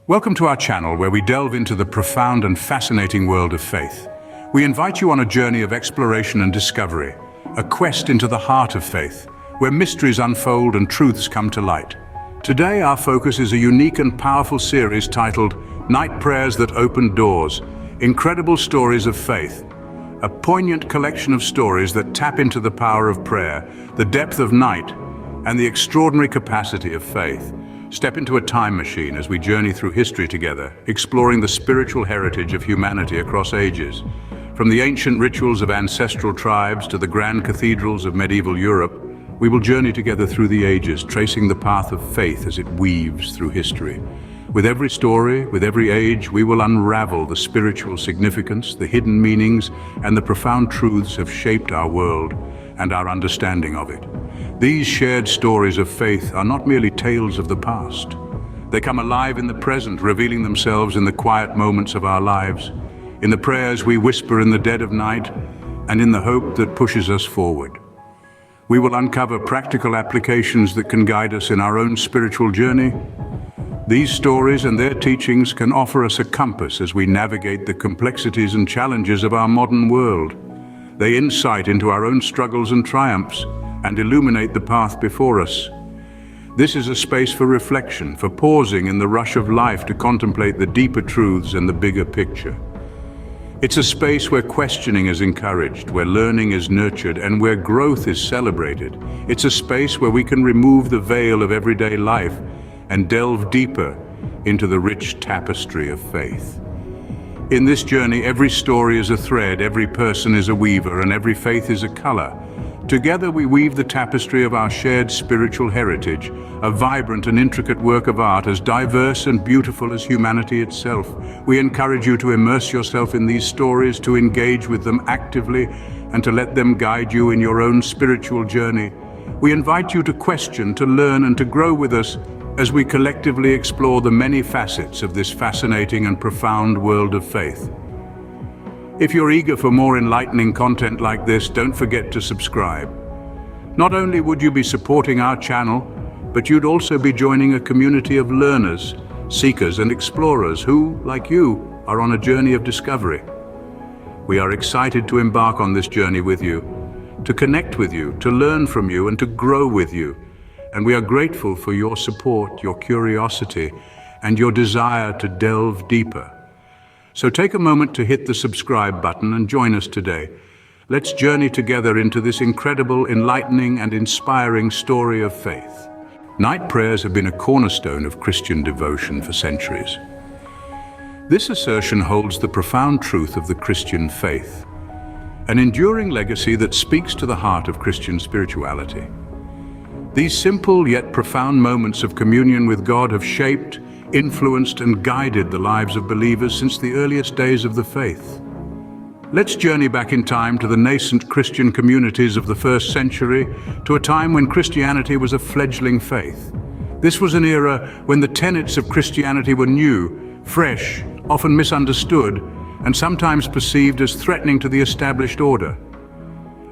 Welcome to our channel where we delve into the profound and fascinating world of faith. We invite you on a journey of exploration and discovery, a quest into the heart of faith, where mysteries unfold and truths come to light. Today our focus is a unique and powerful series titled Night Prayers That Open Doors, Incredible Stories of Faith. A poignant collection of stories that tap into the power of prayer, the depth of night, and the extraordinary capacity of faith. Step into a time machine as we journey through history together, exploring the spiritual heritage of humanity across ages. From the ancient rituals of ancestral tribes to the grand cathedrals of medieval Europe, we will journey together through the ages, tracing the path of faith as it weaves through history. With every story, with every age, we will unravel the spiritual significance, the hidden meanings, and the profound truths have shaped our world and our understanding of it. These shared stories of faith are not merely tales of the past. They come alive in the present, revealing themselves in the quiet moments of our lives, in the prayers we whisper in the dead of night, and in the hope that pushes us forward. We will uncover practical applications that can guide us in our own spiritual journey. These stories and their teachings can offer us a compass as we navigate the complexities and challenges of our modern world. They insight into our own struggles and triumphs, and illuminate the path before us. This is a space for reflection, for pausing in the rush of life to contemplate the deeper truths and the bigger picture. It's a space where questioning is encouraged, where learning is nurtured, and where growth is celebrated. It's a space where we can remove the veil of everyday life and delve deeper into the rich tapestry of faith. In this journey, every story is a thread, every person is a weaver, and every faith is a color. Together we weave the tapestry of our shared spiritual heritage, a vibrant and intricate work of art as diverse and beautiful as humanity itself. We encourage you to immerse yourself in these stories, to engage with them actively, and to let them guide you in your own spiritual journey. We invite you to question, to learn, and to grow with us as we collectively explore the many facets of this fascinating and profound world of faith. If you're eager for more enlightening content like this, don't forget to subscribe. Not only would you be supporting our channel, but you'd also be joining a community of learners, seekers, and explorers who, like you, are on a journey of discovery. We are excited to embark on this journey with you, to connect with you, to learn from you, and to grow with you. And we are grateful for your support, your curiosity, and your desire to delve deeper. So take a moment to hit the subscribe button and join us today. Let's journey together into this incredible, enlightening, and inspiring story of faith. Night prayers have been a cornerstone of Christian devotion for centuries. This assertion holds the profound truth of the Christian faith, an enduring legacy that speaks to the heart of Christian spirituality. These simple yet profound moments of communion with God have shaped, influenced, and guided the lives of believers since the earliest days of the faith. Let's journey back in time to the nascent Christian communities of the first century, to a time when Christianity was a fledgling faith. This was an era when the tenets of Christianity were new, fresh, often misunderstood, and sometimes perceived as threatening to the established order.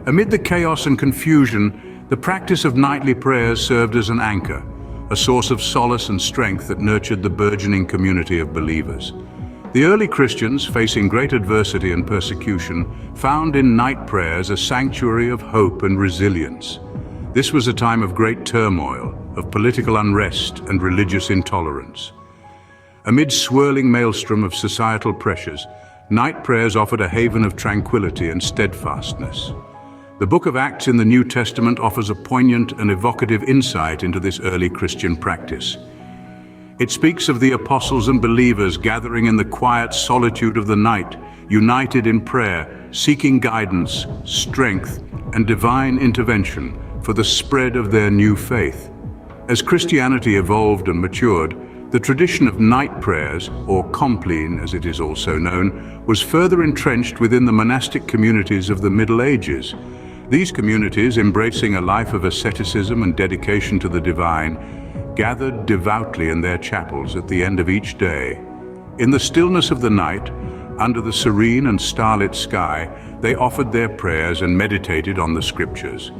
Amid the chaos and confusion, the practice of nightly prayers served as an anchor, a source of solace and strength that nurtured the burgeoning community of believers. The early Christians, facing great adversity and persecution, found in night prayers a sanctuary of hope and resilience. This was a time of great turmoil, of political unrest and religious intolerance. Amid swirling maelstrom of societal pressures, night prayers offered a haven of tranquility and steadfastness. The book of Acts in the New Testament offers a poignant and evocative insight into this early Christian practice. It speaks of the apostles and believers gathering in the quiet solitude of the night, united in prayer, seeking guidance, strength, and divine intervention for the spread of their new faith. As Christianity evolved and matured, the tradition of night prayers, or compline as it is also known, was further entrenched within the monastic communities of the Middle Ages. These communities, embracing a life of asceticism and dedication to the divine, gathered devoutly in their chapels at the end of each day. In the stillness of the night, under the serene and starlit sky, they offered their prayers and meditated on the scriptures.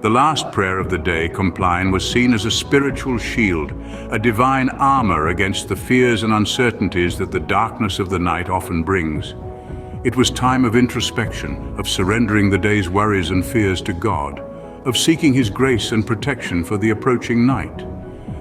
The last prayer of the day, Compline, was seen as a spiritual shield, a divine armor against the fears and uncertainties that the darkness of the night often brings. It was time of introspection, of surrendering the day's worries and fears to God, of seeking His grace and protection for the approaching night.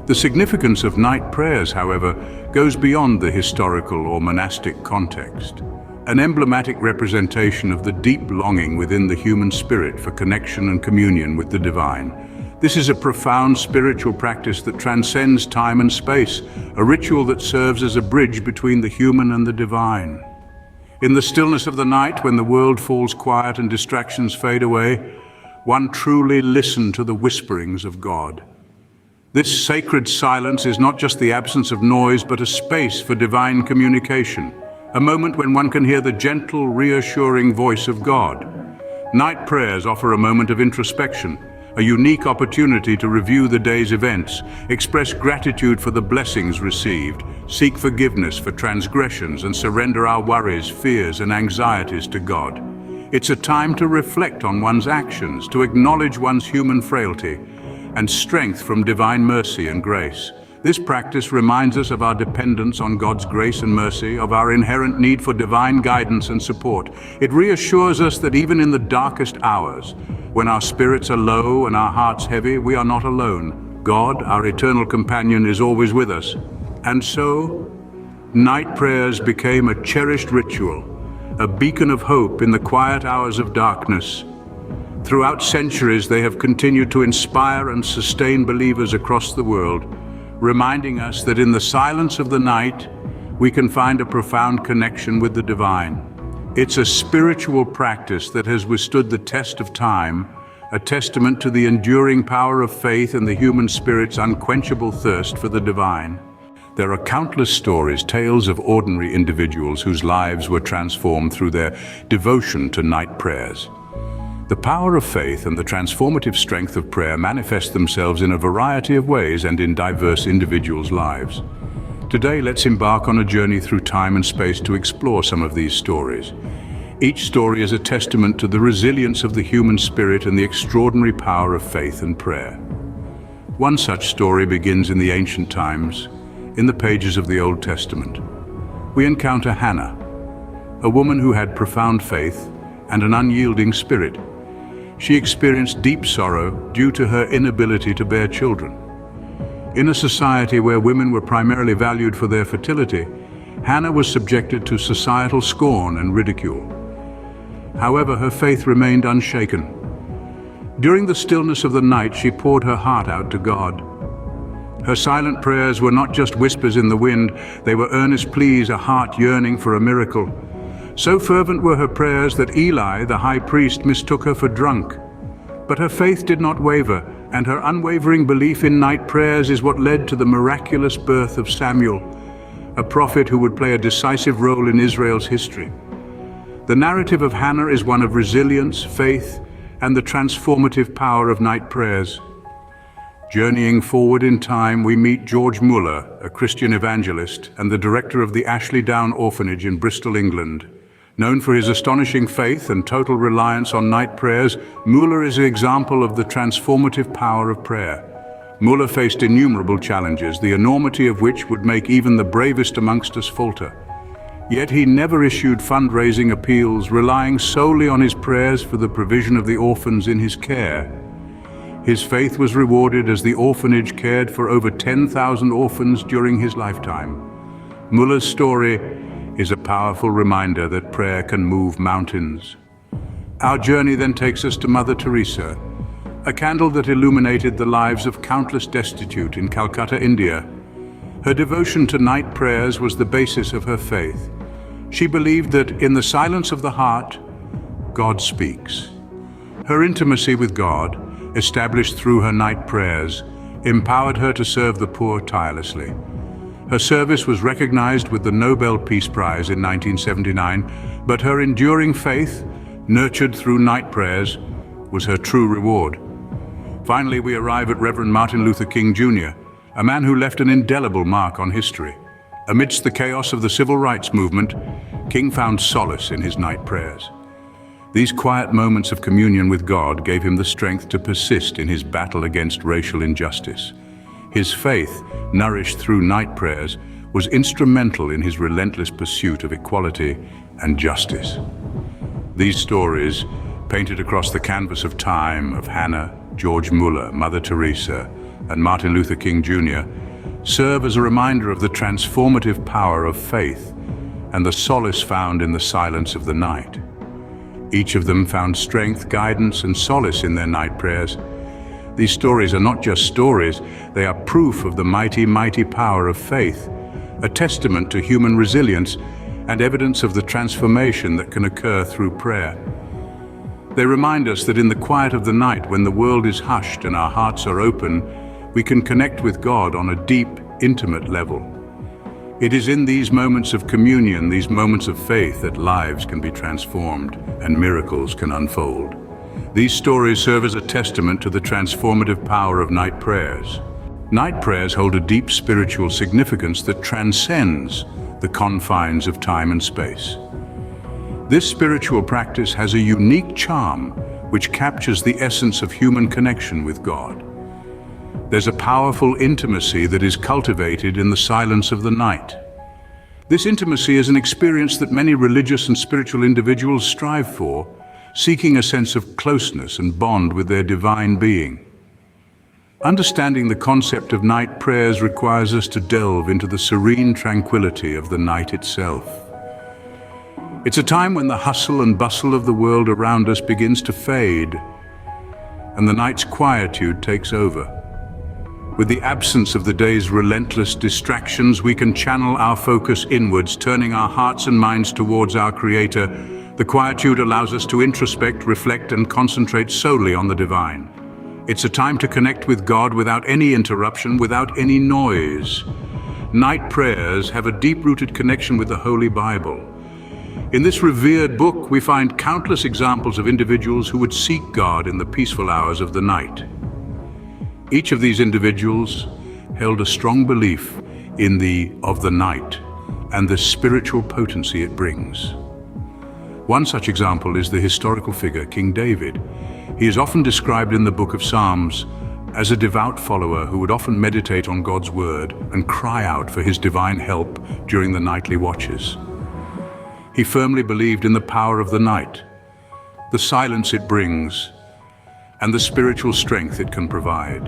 The significance of night prayers, however, goes beyond the historical or monastic context. An emblematic representation of the deep longing within the human spirit for connection and communion with the divine. This is a profound spiritual practice that transcends time and space, a ritual that serves as a bridge between the human and the divine. In the stillness of the night, when the world falls quiet and distractions fade away, one truly listens to the whisperings of God. This sacred silence is not just the absence of noise, but a space for divine communication. A moment when one can hear the gentle, reassuring voice of God. Night prayers offer a moment of introspection, a unique opportunity to review the day's events, express gratitude for the blessings received, seek forgiveness for transgressions, and surrender our worries, fears, and anxieties to God. It's a time to reflect on one's actions, to acknowledge one's human frailty, and strength from divine mercy and grace. This practice reminds us of our dependence on God's grace and mercy, of our inherent need for divine guidance and support. It reassures us that even in the darkest hours, when our spirits are low and our hearts heavy, we are not alone. God, our eternal companion, is always with us. And so, night prayers became a cherished ritual, a beacon of hope in the quiet hours of darkness. Throughout centuries, they have continued to inspire and sustain believers across the world, reminding us that in the silence of the night, we can find a profound connection with the divine. It's a spiritual practice that has withstood the test of time, a testament to the enduring power of faith and the human spirit's unquenchable thirst for the divine. There are countless stories, tales of ordinary individuals whose lives were transformed through their devotion to night prayers. The power of faith and the transformative strength of prayer manifest themselves in a variety of ways and in diverse individuals' lives. Today, let's embark on a journey through time and space to explore some of these stories. Each story is a testament to the resilience of the human spirit and the extraordinary power of faith and prayer. One such story begins in the ancient times, in the pages of the Old Testament. We encounter Hannah, a woman who had profound faith and an unyielding spirit. She experienced deep sorrow due to her inability to bear children. In a society where women were primarily valued for their fertility, Hannah was subjected to societal scorn and ridicule. However, her faith remained unshaken. During the stillness of the night, she poured her heart out to God. Her silent prayers were not just whispers in the wind, they were earnest pleas, a heart yearning for a miracle. So fervent were her prayers that Eli, the high priest, mistook her for drunk. But her faith did not waver, and her unwavering belief in night prayers is what led to the miraculous birth of Samuel, a prophet who would play a decisive role in Israel's history. The narrative of Hannah is one of resilience, faith, and the transformative power of night prayers. Journeying forward in time, we meet George Muller, a Christian evangelist and the director of the Ashley Down Orphanage in Bristol, England. Known for his astonishing faith and total reliance on night prayers, Muller is an example of the transformative power of prayer. Muller faced innumerable challenges, the enormity of which would make even the bravest amongst us falter. Yet he never issued fundraising appeals, relying solely on his prayers for the provision of the orphans in his care. His faith was rewarded as the orphanage cared for over 10,000 orphans during his lifetime. Muller's story is a powerful reminder that prayer can move mountains. Our journey then takes us to Mother Teresa, a candle that illuminated the lives of countless destitute in Calcutta, India. Her devotion to night prayers was the basis of her faith. She believed that in the silence of the heart, God speaks. Her intimacy with God, established through her night prayers, empowered her to serve the poor tirelessly. Her service was recognized with the Nobel Peace Prize in 1979, but her enduring faith, nurtured through night prayers, was her true reward. Finally, we arrive at Reverend Martin Luther King Jr., a man who left an indelible mark on history. Amidst the chaos of the civil rights movement, King found solace in his night prayers. These quiet moments of communion with God gave him the strength to persist in his battle against racial injustice. His faith, nourished through night prayers, was instrumental in his relentless pursuit of equality and justice. These stories, painted across the canvas of time of Hannah, George Muller, Mother Teresa, and Martin Luther King Jr., serve as a reminder of the transformative power of faith and the solace found in the silence of the night. Each of them found strength, guidance, and solace in their night prayers. These stories are not just stories, they are proof of the mighty, mighty power of faith, a testament to human resilience and evidence of the transformation that can occur through prayer. They remind us that in the quiet of the night, when the world is hushed and our hearts are open, we can connect with God on a deep, intimate level. It is in these moments of communion, these moments of faith, that lives can be transformed and miracles can unfold. These stories serve as a testament to the transformative power of night prayers. Night prayers hold a deep spiritual significance that transcends the confines of time and space. This spiritual practice has a unique charm which captures the essence of human connection with God. There's a powerful intimacy that is cultivated in the silence of the night. This intimacy is an experience that many religious and spiritual individuals strive for, seeking a sense of closeness and bond with their divine being. Understanding the concept of night prayers requires us to delve into the serene tranquility of the night itself. It's a time when the hustle and bustle of the world around us begins to fade, and the night's quietude takes over. With the absence of the day's relentless distractions, we can channel our focus inwards, turning our hearts and minds towards our Creator. The quietude allows us to introspect, reflect, and concentrate solely on the divine. It's a time to connect with God without any interruption, without any noise. Night prayers have a deep-rooted connection with the Holy Bible. In this revered book, we find countless examples of individuals who would seek God in the peaceful hours of the night. Each of these individuals held a strong belief in the night and the spiritual potency it brings. One such example is the historical figure King David. He is often described in the book of Psalms as a devout follower who would often meditate on God's word and cry out for his divine help during the nightly watches. He firmly believed in the power of the night, the silence it brings, and the spiritual strength it can provide.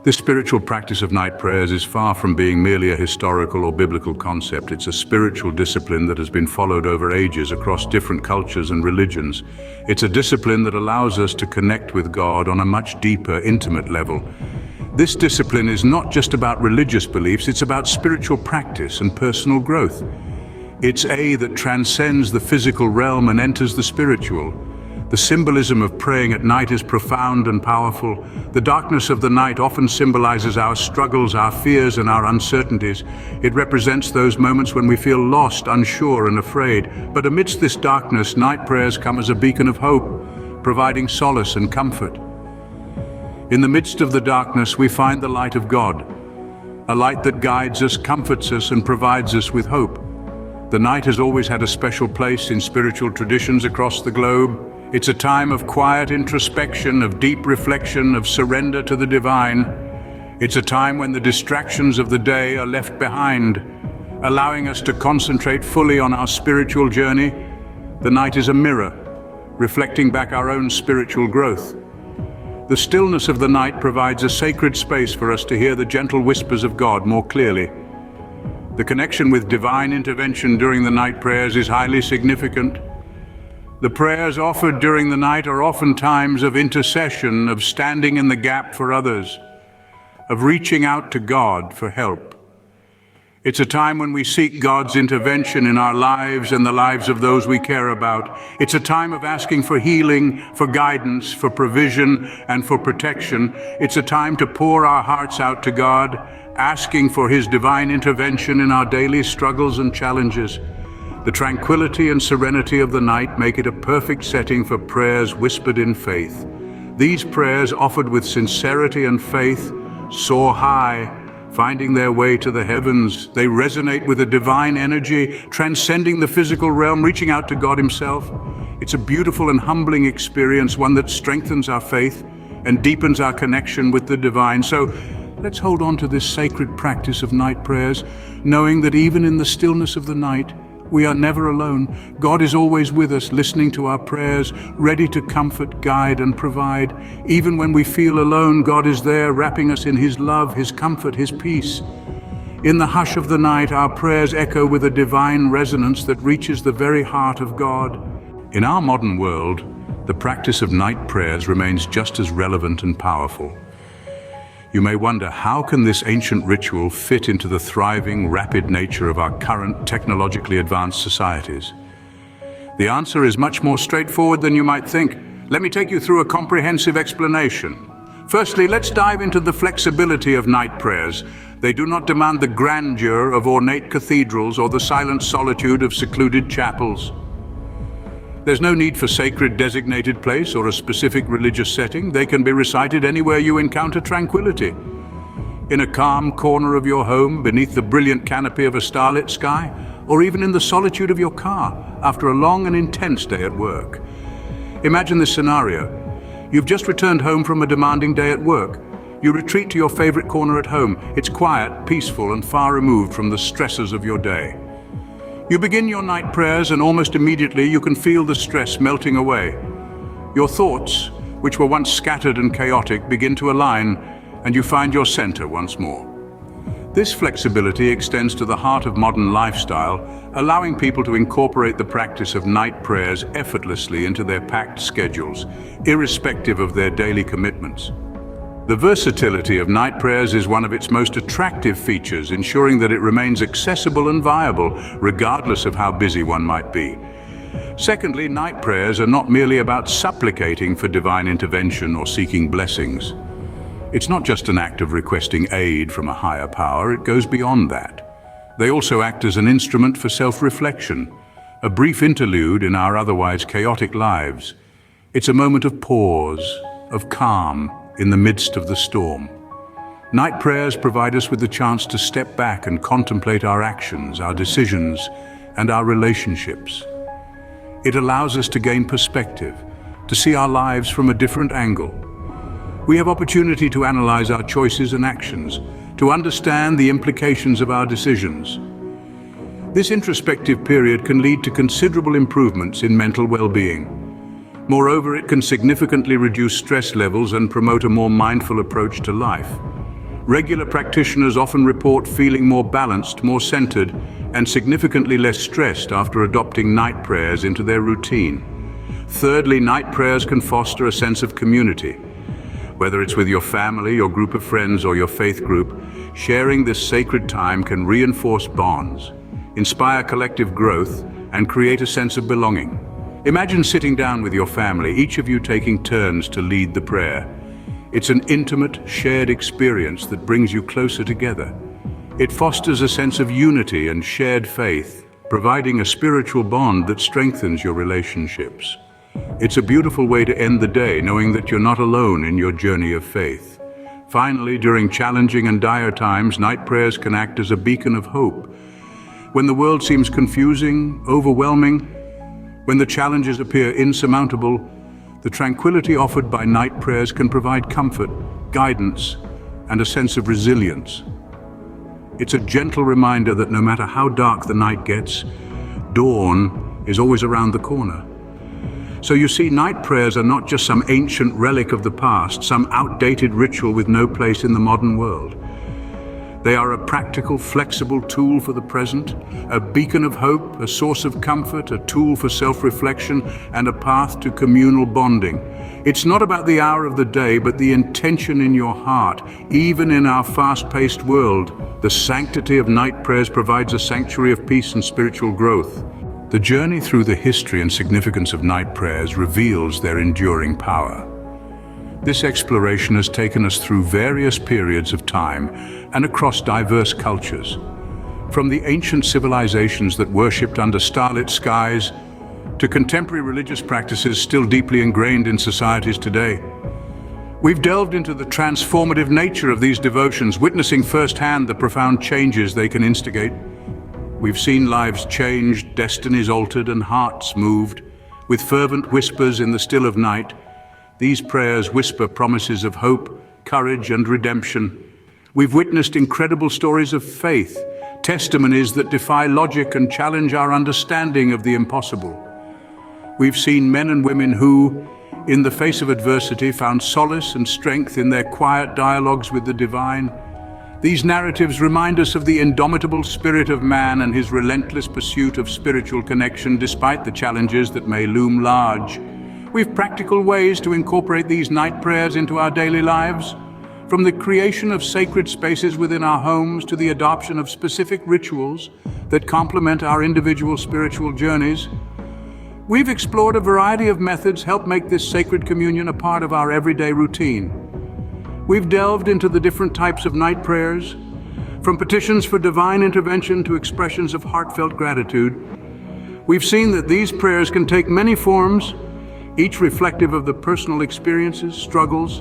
This spiritual practice of night prayers is far from being merely a historical or biblical concept. It's a spiritual discipline that has been followed over ages across different cultures and religions. It's a discipline that allows us to connect with God on a much deeper, intimate level. This discipline is not just about religious beliefs, it's about spiritual practice and personal growth. It's that transcends the physical realm and enters the spiritual. The symbolism of praying at night is profound and powerful. The darkness of the night often symbolizes our struggles, our fears, and our uncertainties. It represents those moments when we feel lost, unsure, and afraid. But amidst this darkness, night prayers come as a beacon of hope, providing solace and comfort. In the midst of the darkness, we find the light of God, a light that guides us, comforts us, and provides us with hope. The night has always had a special place in spiritual traditions across the globe. It's a time of quiet introspection, of deep reflection, of surrender to the divine. It's a time when the distractions of the day are left behind, allowing us to concentrate fully on our spiritual journey. The night is a mirror, reflecting back our own spiritual growth. The stillness of the night provides a sacred space for us to hear the gentle whispers of God more clearly. The connection with divine intervention during the night prayers is highly significant. The prayers offered during the night are often times of intercession, of standing in the gap for others, of reaching out to God for help. It's a time when we seek God's intervention in our lives and the lives of those we care about. It's a time of asking for healing, for guidance, for provision, and for protection. It's a time to pour our hearts out to God, asking for His divine intervention in our daily struggles and challenges. The tranquility and serenity of the night make it a perfect setting for prayers whispered in faith. These prayers, offered with sincerity and faith, soar high, finding their way to the heavens. They resonate with a divine energy, transcending the physical realm, reaching out to God Himself. It's a beautiful and humbling experience, one that strengthens our faith and deepens our connection with the divine. So let's hold on to this sacred practice of night prayers, knowing that even in the stillness of the night, we are never alone. God is always with us, listening to our prayers, ready to comfort, guide, and provide. Even when we feel alone, God is there, wrapping us in His love, His comfort, His peace. In the hush of the night, our prayers echo with a divine resonance that reaches the very heart of God. In our modern world, the practice of night prayers remains just as relevant and powerful. You may wonder, how can this ancient ritual fit into the thriving, rapid nature of our current technologically advanced societies? The answer is much more straightforward than you might think. Let me take you through a comprehensive explanation. Firstly, let's dive into the flexibility of night prayers. They do not demand the grandeur of ornate cathedrals or the silent solitude of secluded chapels. There's no need for sacred designated place or a specific religious setting. They can be recited anywhere you encounter tranquility. In a calm corner of your home, beneath the brilliant canopy of a starlit sky, or even in the solitude of your car after a long and intense day at work. Imagine this scenario. You've just returned home from a demanding day at work. You retreat to your favorite corner at home. It's quiet, peaceful, and far removed from the stresses of your day. You begin your night prayers, and almost immediately you can feel the stress melting away. Your thoughts, which were once scattered and chaotic, begin to align, and you find your center once more. This flexibility extends to the heart of modern lifestyle, allowing people to incorporate the practice of night prayers effortlessly into their packed schedules, irrespective of their daily commitments. The versatility of night prayers is one of its most attractive features, ensuring that it remains accessible and viable, regardless of how busy one might be. Secondly, night prayers are not merely about supplicating for divine intervention or seeking blessings. It's not just an act of requesting aid from a higher power, it goes beyond that. They also act as an instrument for self-reflection, a brief interlude in our otherwise chaotic lives. It's a moment of pause, of calm, in the midst of the storm. Night prayers provide us with the chance to step back and contemplate our actions, our decisions, and our relationships. It allows us to gain perspective, to see our lives from a different angle. We have opportunity to analyze our choices and actions, to understand the implications of our decisions. This introspective period can lead to considerable improvements in mental well-being. Moreover, it can significantly reduce stress levels and promote a more mindful approach to life. Regular practitioners often report feeling more balanced, more centered, and significantly less stressed after adopting night prayers into their routine. Thirdly, night prayers can foster a sense of community. Whether it's with your family, your group of friends, or your faith group, sharing this sacred time can reinforce bonds, inspire collective growth, and create a sense of belonging. Imagine sitting down with your family, each of you taking turns to lead the prayer. It's an intimate, shared experience that brings you closer together. It fosters a sense of unity and shared faith, providing a spiritual bond that strengthens your relationships. It's a beautiful way to end the day, knowing that you're not alone in your journey of faith. Finally, during challenging and dire times, night prayers can act as a beacon of hope. When the world seems confusing, overwhelming, when the challenges appear insurmountable, the tranquility offered by night prayers can provide comfort, guidance, and a sense of resilience. It's a gentle reminder that no matter how dark the night gets, dawn is always around the corner. So you see, night prayers are not just some ancient relic of the past, some outdated ritual with no place in the modern world. They are a practical, flexible tool for the present, a beacon of hope, a source of comfort, a tool for self-reflection, and a path to communal bonding. It's not about the hour of the day, but the intention in your heart. Even in our fast-paced world, the sanctity of night prayers provides a sanctuary of peace and spiritual growth. The journey through the history and significance of night prayers reveals their enduring power. This exploration has taken us through various periods of time and across diverse cultures. From the ancient civilizations that worshipped under starlit skies to contemporary religious practices still deeply ingrained in societies today. We've delved into the transformative nature of these devotions, witnessing firsthand the profound changes they can instigate. We've seen lives changed, destinies altered, and hearts moved, with fervent whispers in the still of night. These prayers whisper promises of hope, courage, and redemption. We've witnessed incredible stories of faith, testimonies that defy logic and challenge our understanding of the impossible. We've seen men and women who, in the face of adversity, found solace and strength in their quiet dialogues with the divine. These narratives remind us of the indomitable spirit of man and his relentless pursuit of spiritual connection despite the challenges that may loom large. We've practical ways to incorporate these night prayers into our daily lives, from the creation of sacred spaces within our homes to the adoption of specific rituals that complement our individual spiritual journeys. We've explored a variety of methods help make this sacred communion a part of our everyday routine. We've delved into the different types of night prayers, from petitions for divine intervention to expressions of heartfelt gratitude. We've seen that these prayers can take many forms, each reflective of the personal experiences, struggles,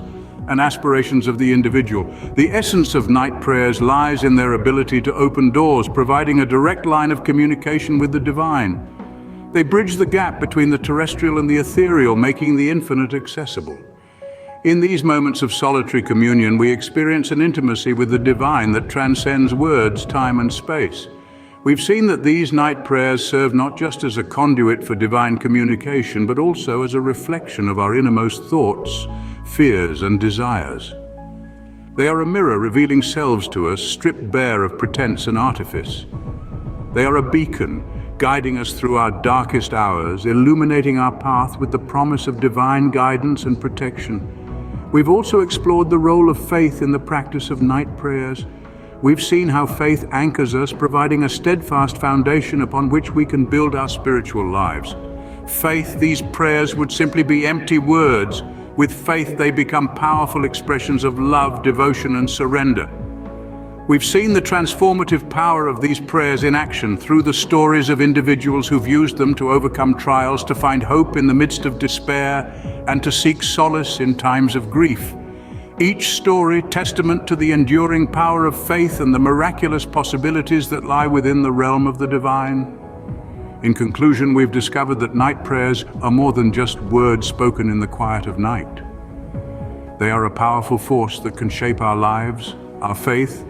and aspirations of the individual. The essence of night prayers lies in their ability to open doors, providing a direct line of communication with the divine. They bridge the gap between the terrestrial and the ethereal, making the infinite accessible. In these moments of solitary communion, we experience an intimacy with the divine that transcends words, time, and space. We've seen that these night prayers serve not just as a conduit for divine communication, but also as a reflection of our innermost thoughts, fears, and desires. They are a mirror revealing selves to us, stripped bare of pretense and artifice. They are a beacon, guiding us through our darkest hours, illuminating our path with the promise of divine guidance and protection. We've also explored the role of faith in the practice of night prayers. We've seen how faith anchors us, providing a steadfast foundation upon which we can build our spiritual lives. Faith, these prayers would simply be empty words. With faith, they become powerful expressions of love, devotion, and surrender. We've seen the transformative power of these prayers in action through the stories of individuals who've used them to overcome trials, to find hope in the midst of despair, and to seek solace in times of grief. Each story testament to the enduring power of faith and the miraculous possibilities that lie within the realm of the divine. In conclusion, we've discovered that night prayers are more than just words spoken in the quiet of night. They are a powerful force that can shape our lives, our faith,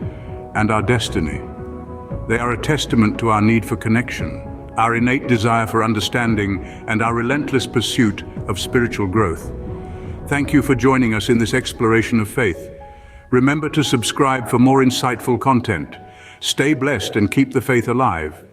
and our destiny. They are a testament to our need for connection, our innate desire for understanding, and our relentless pursuit of spiritual growth. Thank you for joining us in this exploration of faith. Remember to subscribe for more insightful content. Stay blessed and keep the faith alive.